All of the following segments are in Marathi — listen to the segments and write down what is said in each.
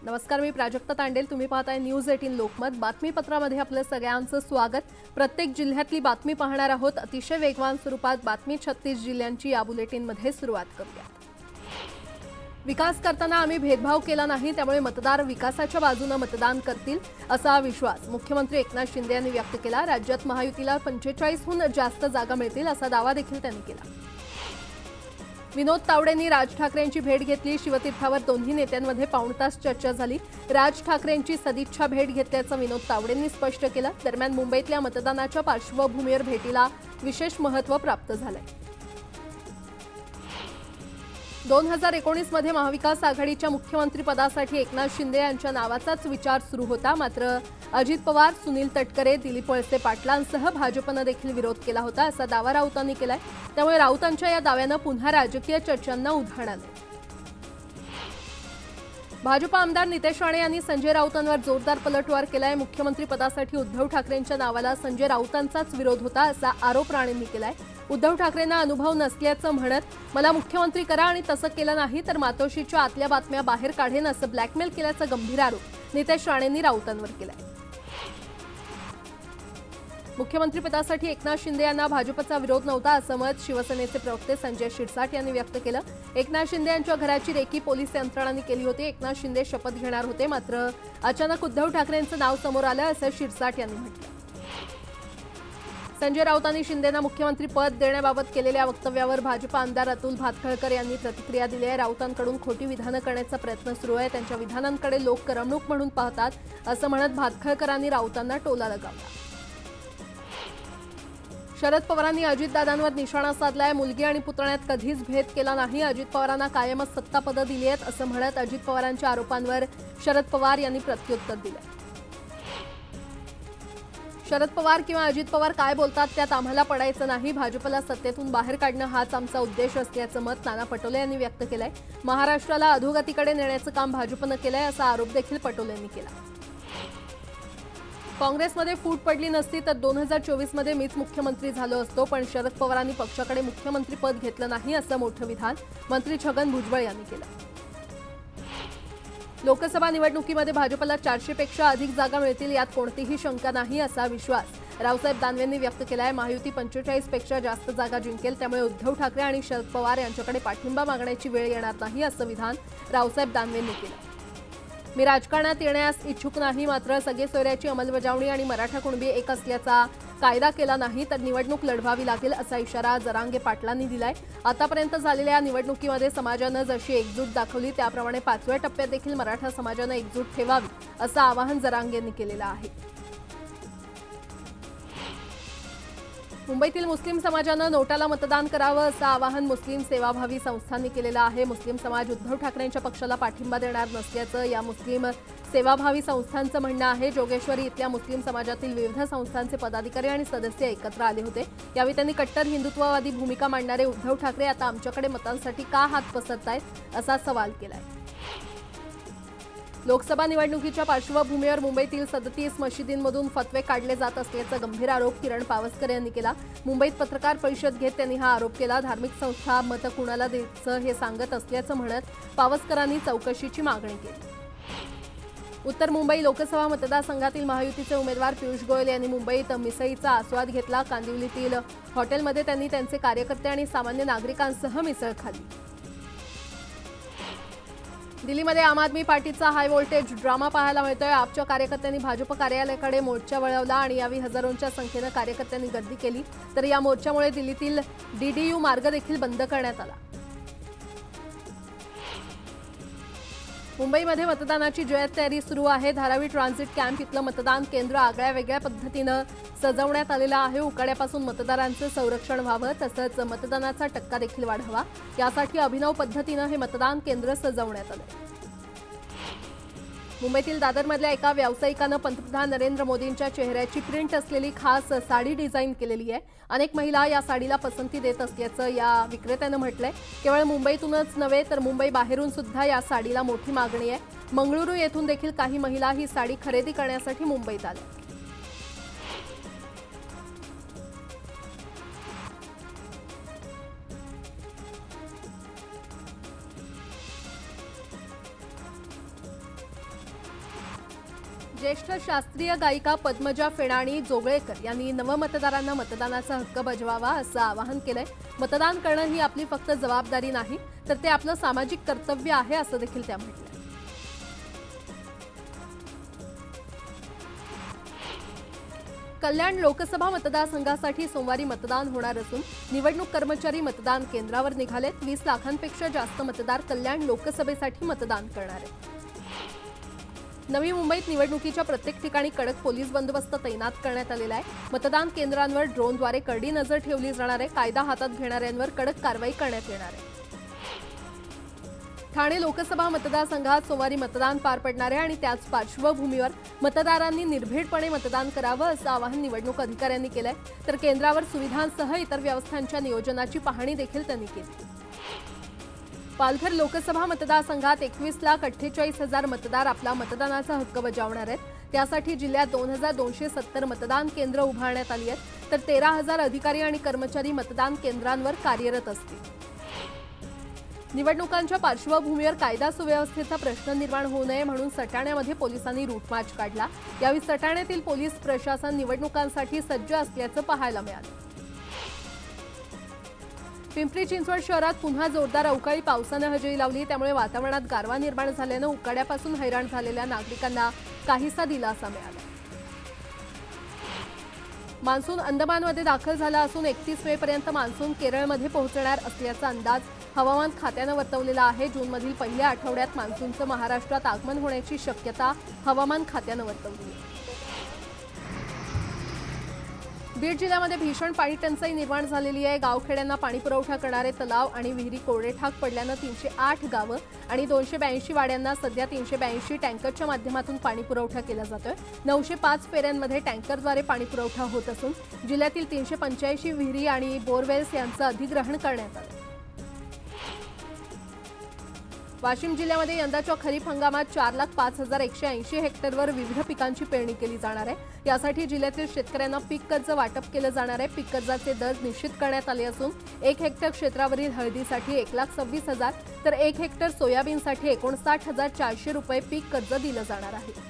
नमस्कार, मी प्राजक्ता तांडेल। तुम्ही पाहताय न्यूज 18 लोकमत। बातमीपत्रामध्ये आपलं सगळ्यांचं स्वागत। प्रत्येक जिल्ह्यातली बातमी पाहणार आहोत। अतिशय वेगवान स्वरूपात बातमी 36 जिल्ह्यांची या बुलेटिनमध्ये सुरुवात करूया। विकास करताना आम्ही भेदभाव केला नाही, त्यामुळे मतदार विकासाच्या बाजूने मतदान करतील असा विश्वास मुख्यमंत्री एकनाथ शिंदे यांनी व्यक्त केला। राज्यात महायुतीला 45हून जास्त जागा मिळतील असा दावा देखील त्यांनी केला। विनोद तावडेंनी राज ठाकरेंची भेट घेतली। शिवतीर्थावर दोन्ही नेत्यांमध्ये पाऊण तास चर्चा झाली। राज ठाकरेंची सदिच्छा भेट घेतल्याचं विनोद तावडेंनी स्पष्ट केलं। दरम्यान मुंबईतल्या मतदानाच्या पार्श्वभूमीवर भेटीला विशेष महत्त्व प्राप्त झालंय। 2019 मध्ये महाविकास आघाडीच्या मुख्यमंत्रीपदासाठी एकनाथ शिंदे यांच्या नावाचाच विचार सुरू होता। मात्र अजित पवार, सुनील तटकरे, दिलीप वळसे पाटलांसह भाजपने देखील विरोध केला होता असा दावा राऊतांनी केलाय। त्यामुळे राऊतांच्या या दाव्याने पुन्हा राजकीय चर्चांना उधाण आले। भाजप आमदार नितेश राणे यांनी संजय राऊतांवर जोरदार पलटवार केलाय। मुख्यमंत्री पदासाठी उद्धव ठाकरेंच्या नावाला संजय राऊतांचाच विरोध होता असा आरोप राणेंनी केलाय। उद्धव ठाकरेंना अनुभव नसल्याचं म्हणत मला मुख्यमंत्री करा आणि तसं केलं नाही तर मातोश्रीच्या आतल्या बातम्या बाहेर काढेन असं ब्लॅकमेल केल्याचा गंभीर आरोप नितेश राणेंनी राऊतांवर केलाय। मुख्यमंत्रीपदासाठी एकनाथ शिंदे यांना भाजपचा विरोध नव्हता असं मत शिवसेनेचे प्रवक्ते संजय शिरसाट यांनी व्यक्त केलं। एकनाथ शिंदे यांच्या घराची रेकी पोलीस यंत्रणांनी केली होती। एकनाथ शिंदे शपथ घेणार होते, मात्र अचानक उद्धव ठाकरेंचं नाव समोर आलं असं शिरसाट यांनी म्हटलं। संजय राऊतांनी शिंदेंना मुख्यमंत्री पद देण्याबाबत केलेल्या वक्तव्यावर भाजप आमदार अतुल भातखळकर यांनी प्रतिक्रिया दिली आहे। राऊतांकडून खोटी विधानं करण्याचा प्रयत्न सुरू आहे, त्यांच्या विधानांकडे लोक करमणूक म्हणून पाहतात असं म्हणत भातखळकरांनी राऊतांना टोला लगावला। शरद पवारांनी अजितदादांवर निशाणा साधलाय। मुलगी आणि पुतण्यात कधीच भेद केला नाही, अजित पवारांना कायमच सत्तापदं दिली आहेत असं म्हणत अजित पवारांच्या आरोपांवर शरद पवार यांनी प्रत्युत्तर दिलं। शरद पवार किंवा अजित पवार काय बोलतात त्यात आम्हाला पडायचं नाही, भाजपला सत्तेतून बाहेर काढणं हाच आमचा उद्देश असल्याचं मत नाना पटोले यांनी व्यक्त केलंय। महाराष्ट्राला अधोगतीकडे नेण्याचं काम भाजपनं केलंय असा आरोप देखील पटोले यांनी केला। काँग्रेसमध्ये फूट पडली नसती तर 2024 मध्ये मीच मुख्यमंत्री झालो असतो, पण शरद पवारांनी पक्षाकडे मुख्यमंत्रीपद घेतलं नाही असं मोठं विधान मंत्री छगन भुजबळ यांनी केलं। लोकसभा निवडणुकीमध्ये भाजपला 400 पेक्षा अधिक जागा मिळतील यात कोणतीही शंका नाही असा विश्वास रावसाहेब दानवेंनी व्यक्त केलाय। महायुती 45 पेक्षा जास्त जागा जिंकेल, त्यामुळे उद्धव ठाकरे आणि शरद पवार यांच्याकडे पाठिंबा मागण्याची वेळ येणार नाही असं विधान रावसाहेब दानवेंनी केलं। मी राजकारणात येण्यास इच्छुक नाही, मात्र सगळे सोयऱ्याची अंमलबजावणी आणि मराठा कुणबी एक असल्याचा कायदा केला नाही तर निवडणूक लढवावी लागेल असा इशारा जरांगे पाटलांनी दिलाय। आतापर्यंत झालेल्या निवडणुकीमध्ये समाजानं जशी एकजूट दाखवली त्याप्रमाणे 5व्या टप्प्यात देखील मराठा समाजानं एकजूट ठेवावी असं आवाहन जरांगेंनी केलेलं आहे। मुंबईतील मुस्लिम समाजानं नोटाला मतदान करावं असं आवाहन मुस्लिम सेवाभावी संस्थांनी केलेलं आहे। मुस्लिम समाज उद्धव ठाकरेंच्या पक्षाला पाठिंबा देणार नसल्याचं या मुस्लिम सेवाभावी संस्थांचं म्हणणं आहे। जोगेश्वरी इथल्या मुस्लिम समाजातील विविध संस्थांचे पदाधिकारी आणि सदस्य एकत्र आले होते। यावेळी त्यांनी कट्टर हिंदुत्ववादी भूमिका मांडणारे उद्धव ठाकरे आता आमच्याकडे मतांसाठी का हात पसरतायत असा सवाल केलाय। लोकसभा निवडणुकीच्या पार्श्वभूमीवर मुंबईतील 37 मशिदींमधून फतवे काढले जात असल्याचा गंभीर आरोप किरण पावसकर यांनी केला। मुंबईत पत्रकार परिषद घेत त्यांनी हा आरोप केला। धार्मिक संस्था मत कुणाला द्यायचं हे सांगत असल्याचं म्हणत पावसकरांनी चौकशीची मागणी केली। उत्तर मुंबई लोकसभा मतदारसंघातील महायुतीचे उमेदवार पियुष गोयल यांनी मुंबईत मिसळीचा आस्वाद घेतला। कांदिवलीतील हॉटेलमध्ये त्यांनी त्यांचे कार्यकर्ते आणि सामान्य नागरिकांसह मिसळ खाल्ली। दिल्लीमध्ये आम आदमी पार्टीचा हाय व्होल्टेज ड्रामा पाहायला मिळतोय। आपच्या कार्यकर्त्यांनी भाजप कार्यालयाकडे मोर्चा वळवला आणि यावेळी हजारोंच्या संख्येनं कार्यकर्त्यांनी गर्दी केली, तर या मोर्चामुळे दिल्लीतील DDU मार्ग देखील बंद करण्यात आला। मुंबईमध्ये मतदानाची जय्यत तयारी सुरू आहे। धारावी ट्रान्झिट कॅम्प इथलं मतदान केंद्र आगळ्या वेगळ्या पद्धतीनं सजवण्यात आलेलं आहे। उकाड्यापासून मतदारांचं संरक्षण व्हावं तसंच मतदानाचा टक्का देखील वाढावा यासाठी अभिनव पद्धतीनं हे मतदान केंद्र सजवण्यात आलं। मुंबईतील दादरमधल्या एका व्यावसायिकानं पंतप्रधान नरेंद्र मोदींच्या चेहऱ्याची प्रिंट असलेली खास साडी डिझाईन केलेली आहे। अनेक महिला या साडीला पसंती देत असल्याचं या विक्रेत्यानं म्हटलंय। केवळ मुंबईतूनच नव्हे तर मुंबई बाहेरून सुद्धा या साडीला मोठी मागणी आहे। मंगळुरू येथून देखील काही महिला ही साडी खरेदी करण्यासाठी मुंबईत आल्या। ज्येष्ठ शास्त्रीय गायिका पद्मजा फेणाणी जोगळेकर यांनी नवमतदारांना मतदानाचा हक्क बजावावा असं आवाहन केलंय। मतदान करणं ही आपली फक्त जबाबदारी नाही तर ते आपलं सामाजिक कर्तव्य आहे असं देखील त्या म्हटलंय। कल्याण लोकसभा मतदारसंघासाठी सोमवारी मतदान होणार असून निवडणूक कर्मचारी मतदान केंद्रावर निघालेत। 20 लाखांपेक्षा जास्त मतदार कल्याण लोकसभेसाठी मतदान करणार आहेत। नवी मुंबईत निवडणुकीच्या प्रत्येक ठिकाणी कडक पोलीस बंदोबस्त तैनात करण्यात आलेला आहे। मतदान केंद्रांवर ड्रोनद्वारे करडी नजर ठेवली जाणार आहे। कायदा हातात घेणाऱ्यांवर कडक कारवाई करण्यात येणार आहे। ठाणे लोकसभा मतदारसंघात सोमवारी मतदान पार पडणार आहे आणि त्याच पार्श्वभूमीवर मतदारांनी निर्भीडपणे मतदान करावं असं आवाहन निवडणूक अधिकाऱ्यांनी केलंय। तर केंद्रावर सुविधांसह इतर व्यवस्थांच्या नियोजनाची पाहणी देखील त्यांनी केली। पालघर लोकसभा मतदारसंघात 21,48,000 मतदार आपला मतदानाचा हक्क बजावणार आहेत। त्यासाठी जिल्ह्यात 2,270 मतदान केंद्र उभारण्यात आली आहेत। तर 13,000 अधिकारी आणि कर्मचारी मतदान केंद्रांवर कार्यरत असतील। निवडणुकांच्या पार्श्वभूमीवर कायदा सुव्यवस्थेचा प्रश्न निर्माण होऊ नये म्हणून सटाण्यामध्ये पोलिसांनी रूटमार्च काढला। यावेळी सटाण्यातील पोलीस प्रशासन निवडणुकांसाठी सज्ज असल्याचं पाहायला मिळालं। पिंपरी चिंचवड शहरात पुन्हा जोरदार अवकाळी पावसानं हजेरी लावली। त्यामुळे वातावरणात गारवा निर्माण झाल्यानं उकाड्यापासून हैराण झालेल्या नागरिकांना काहीसा दिलासा मिळाला। मान्सून अंदमानमध्ये दाखल झाला असून 31 मे पर्यंत मान्सून केरळमध्ये पोहोचणार असल्याचा अंदाज हवामान खात्यानं वर्तवलेला आहे। जूनमधील पहिल्या आठवड्यात मान्सूनचं महाराष्ट्रात आगमन होण्याची शक्यता हवामान खात्यानं वर्तवली आहे। बीड जिल्ह्यामध्ये भीषण पाणी टंचाई निर्माण झालेली आहे। गावखेड्यांना पाणी पुरवठा करणारे तलाव आणि विहिरी कोरडेठाक पडल्यानं 308 गावं आणि 282 वाड्यांना सध्या 382 टँकरच्या माध्यमातून पाणी पुरवठा केला जातोय। 905 फेऱ्यांमध्ये टँकरद्वारे पाणी पुरवठा होत असून जिल्ह्यातील 385 विहिरी आणि बोरवेल्स यांचं अधिग्रहण करण्यात आलं। वाशिम जिल्ह्यामध्ये यंदाच्या खरीप हंगामात 4,05,180 हेक्टरवर विविध पिकांची पेरणी केली जाणार आहे। यासाठी जिल्ह्यातील शेतकऱ्यांना पीक कर्ज वाटप केलं जाणार आहे। पीक कर्जाचे दर निश्चित करण्यात आले असून 1 हेक्टर क्षेत्रावरील हळदीसाठी 1,26,000 तर 1 हेक्टर सोयाबीनसाठी 59,400 रुपये पीक कर्ज दिलं जाणार आहे।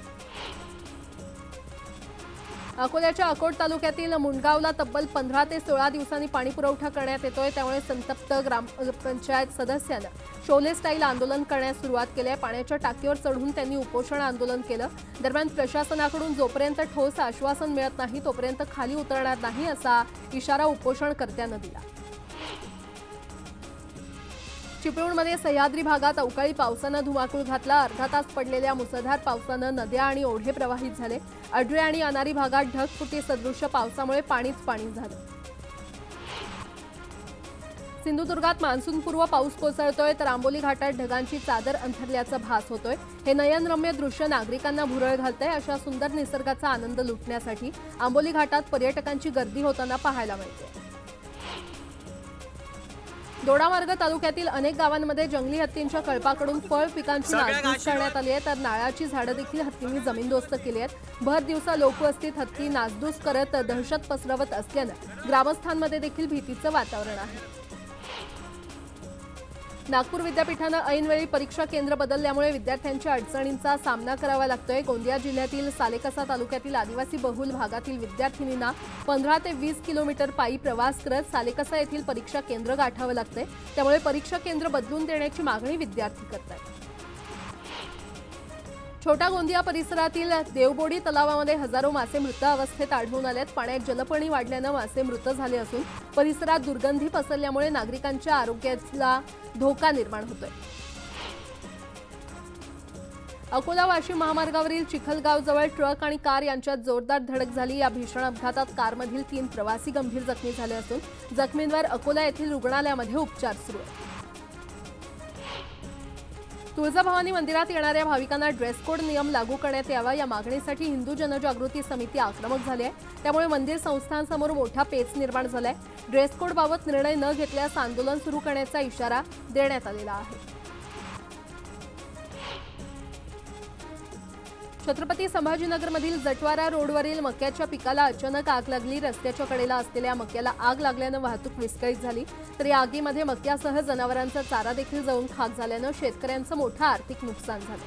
अकोल्याच्या अकोट तालुक्यातील मुंडगावला तब्बल 15 ते 16 दिवसांनी पाणी पुरवठा करण्यात येतोय। त्यामुळे संतप्त ग्रामपंचायत सदस्यांना शोले स्टाईल आंदोलन करण्यास सुरुवात केली आहे। पाण्याच्या टाकीवर चढून त्यांनी उपोषण आंदोलन केलं। दरम्यान प्रशासनाकडून जोपर्यंत ठोस आश्वासन मिळत नाही तोपर्यंत खाली उतरणार नाही असा इशारा उपोषणकर्त्यांना दिला। चिपळूणमध्ये सह्याद्री भागात अवकाळी पावसानं धुमाकूळ घातला। अर्धा तास पडलेल्या मुसळधार पावसानं नद्या आणि ओढे प्रवाहित झाले। अडरे आणि अनारी भागात ढगफुटी सदृश्य पावसामुळे पाणीच पाणी झालं। सिंधुदुर्गात मान्सूनपूर्व पाऊस कोसळतोय तर आंबोली घाटात ढगांची चादर अंथरल्याचा भास होतोय। हे नयनरम्य दृश्य नागरिकांना भुरळ घालतंय। अशा सुंदर निसर्गाचा आनंद लुटण्यासाठी आंबोली घाटात पर्यटकांची गर्दी होताना पाहायला मिळते। दोडामार्ग तालुक्यातील अनेक गावांमध्ये जंगली हत्तींच्या कळपाकडून फळ पिकांची नासधूस करण्यात आली आहे। तर नारळाची झाडं देखील हत्तींनी जमीनदोस्त केली आहेत। भर दिवसा लोकवस्तीत हत्ती नासधूस करत दहशत पसरवत असल्यानं ग्रामस्थांमध्ये देखील भीतीचं वातावरण आहे। नागपूर विद्यापीठानं ऐनवेळी परीक्षा केंद्र बदलल्यामुळे विद्यार्थ्यांच्या अडचणींचा सामना करावा लागतोय। गोंदिया जिल्ह्यातील सालेकसा तालुक्यातील आदिवासी बहुल भागातील विद्यार्थिनींना 15 ते 20 किलोमीटर पायी प्रवास करत सालेकसा येथील परीक्षा केंद्र गाठावं लागतंय। त्यामुळे परीक्षा केंद्र बदलून देण्याची मागणी विद्यार्थी करतायत। छोटा गोंदिया परिसरातील देवबोडी तलावामध्ये हजारो मासे मृत अवस्थेत आढळून आलेत। पाण्यात जलपाणी वाढल्यानं मासे मृत झाले असून परिसरात दुर्गंधी पसरल्यामुळे नागरिकांच्या आरोग्याला धोका निर्माण होतोय। अकोला वाशिम महामार्गावरील चिखलगावजवळ ट्रक आणि कार यांच्यात जोरदार धडक झाली। या भीषण अपघातात कारमधील 3 प्रवासी गंभीर जखमी झाले असून जखमींवर अकोला येथील रुग्णालयामध्ये उपचार सुरू आहेत। तुळजाभवानी मंदिरात येणाऱ्या भाविकांना ड्रेस कोड नियम लागू करण्यात यावा या मागणीसाठी हिंदू जनजागृती समिती आक्रमक झाली आहे। त्यामुळे मंदिर संस्थांसमोर मोठा पेच निर्माण झालाय। ड्रेस कोड बाबत निर्णय न घेतल्यास आंदोलन सुरू करण्याचा इशारा देण्यात आलेला आहे। छत्रपती संभाजीनगरमधील जटवारा रोडवरील मक्याच्या पिकाला अचानक आग लागली। रस्त्याच्या कडेला असलेल्या मक्याला आग लागल्यानं वाहतूक विस्कळीत झाली। तर या आगीमध्ये मक्यासह जनावरांचा चारा देखील जळून खाक झाल्यानं शेतकऱ्यांचं मोठं आर्थिक नुकसान झालं।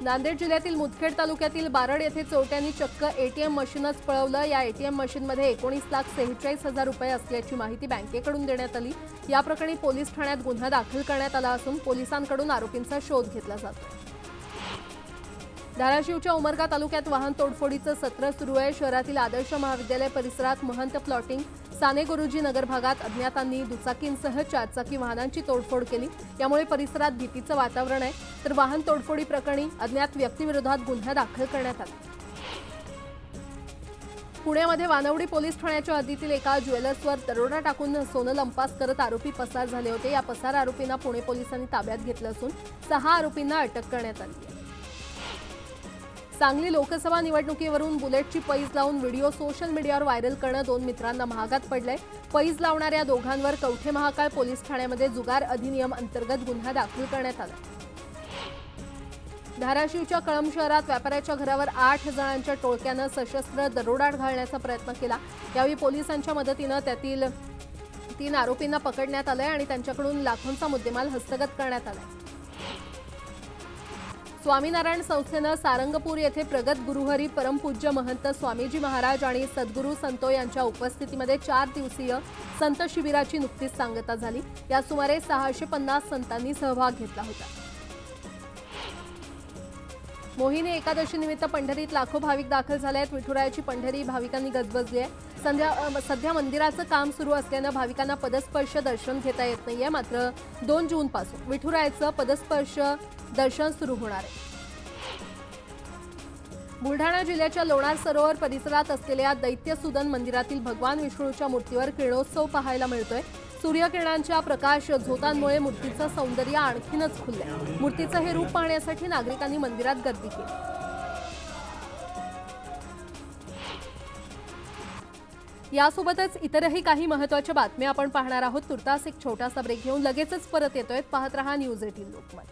नांदेड जिल्ह्यातील मुदखेड तालुक्यातील बारड येथे चोरट्यांनी चक्क एटीएम मशीनच पळवलं। या एटीएम मशीनमध्ये 19,46,00,000 रुपये असल्याची माहिती बँकेकडून देण्यात आली। या प्रकरणी पोलीस ठाण्यात गुन्हा दाखल करण्यात आला असून पोलिसांकडून आरोपींचा शोध घेतला जातो। धाराशिवच्या उमरगा तालुक्यात वाहन तोडफोडीचं सत्र सुरू आहे। शहरातील आदर्श महाविद्यालय परिसरात महंत प्लॉटिंग साने गुरुजी नगर भागात अज्ञातांनी दुचाकींसह चारचाकी वाहनांची तोडफोड केली। यामुळे परिसरात भीतीचं वातावरण आहे। तर वाहन तोडफोडी प्रकरणी अज्ञात व्यक्तीविरोधात गुन्हा दाखल करण्यात आला। पुण्यामध्ये वानवडी पोलीस ठाण्याच्या हद्दीतील एका ज्वेलर्सवर दरोडा टाकून सोनं लंपास करत आरोपी पसार झाले होते। या पसार आरोपींना पुणे पोलिसांनी ताब्यात घेतलं असून 6 आरोपींना अटक करण्यात आली आहे। सांगली लोकसभा निवडणुकीवरून बुलेटची पैज लावून व्हिडिओ सोशल मीडियावर व्हायरल करणं 2 मित्रांना महागात पडलंय। पैज लावणाऱ्या दोघांवर कवठे महाकाळ पोलीस ठाण्यामध्ये जुगार अधिनियम अंतर्गत गुन्हा दाखल करण्यात आला। धाराशिवच्या कळंब शहरात व्यापाऱ्याच्या घरावर 8 जणांच्या टोळक्यानं सशस्त्र दरोडा घालण्याचा प्रयत्न केला। यावेळी पोलिसांच्या मदतीनं त्यातील 3 आरोपींना पकडण्यात आलंय आणि त्यांच्याकडून लाखोंचा मुद्देमाल हस्तगत करण्यात आलाय। स्वामीनारायण संस्थेनं सारंगपूर येथे प्रगत गुरुहरी परमपूज्य महंत स्वामीजी महाराज आणि सद्गुरू संतो यांच्या उपस्थितीमध्ये 4 दिवसीय संत शिबिराची नुकतीच सांगता झाली। या सुमारे 650 संतांनी सहभाग घेतला होता। मोहिनी एकादशी निमित्त पंढरीत लाखो भाविक दाखल झाले आहेत। विठुरायाची पंढरी भाविकांनी गजबजली आहे। सध्या मंदिराचं काम सुरू असल्यानं भाविकांना पदस्पर्श दर्शन घेता येत नाहीये। मात्र 2 जून पासून विठुरायाचं पदस्पर्श दर्शन सुरू होणार आहे। बुलढाणा जिल्ह्याच्या लोणार सरोवर परिसरात असलेल्या दैत्यसुदन मंदिरातील भगवान विष्णूच्या मूर्तीवर किरणोत्सव पाहायला मिळतोय। सूर्यकिरणांच्या प्रकाश झोतांमुळे मूर्तीचं सौंदर्य आणखीनच खुललंय। मूर्तीचं हे रूप पाहण्यासाठी नागरिकांनी मंदिरात गर्दी केली। यासोबतच इतरही काही महत्त्वाच्या बातम्या आपण पाहणार आहोत। तुर्तास एक छोटासा ब्रेक घेऊन लगेचच परत येतोय। पाहत रहा न्यूज 18 लोकमत।